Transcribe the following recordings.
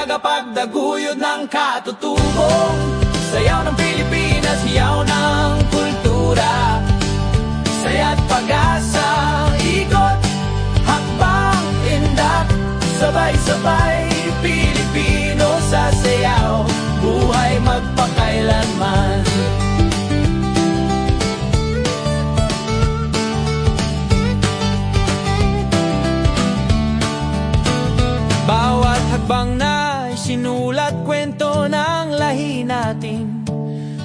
tagapagdaguyod ng katutubong sayaw ng Pilipinas, hiyaw ng kultura. Saya't pag-asa, ikot, hakbang, indak, sabay-sabay, Pilipino sa sayaw, buhay magpakailanman. Bawat hakbang na sinulat, kwento ng lahi natin.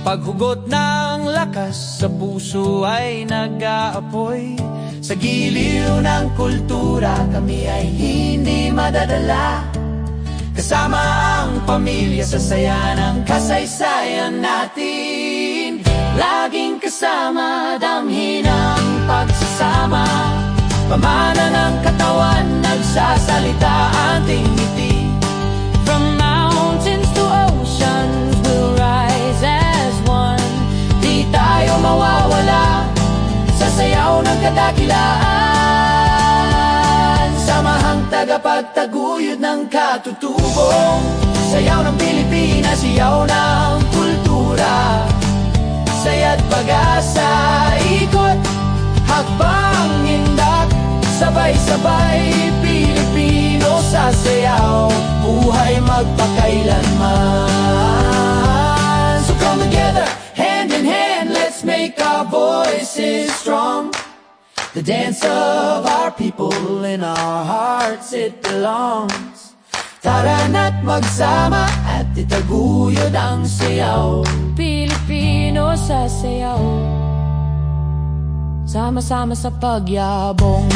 Paghugot ng lakas sa puso ay nag-aapoy. Sa giliw ng kultura kami ay hindi madadala. Kasama ang pamilya sa saya ng kasaysayan natin. Laging kasama, damhin ang pagsasama. Pamana ng katawan, nagsasalita ating ngiti. From mountains to oceans, we'll rise as one. Di tayo mawawala sa sayaw ng kadakilaan. Samahang tagapagtaguyod ng katutubong sayaw ng Pilipinas, siyaw ng kultura. Saya't pag-asa, ikot, hakbang, indak, sabay-sabay, Pilipino sa sayaw, buhay magpakailanman. So come together, hand in hand, let's make our voices strong. The dance of our people, in our hearts it belongs. Tara na't magsama at itaguyod ang sayaw, Pilipino sa sayaw, sama-sama sa pagyabong.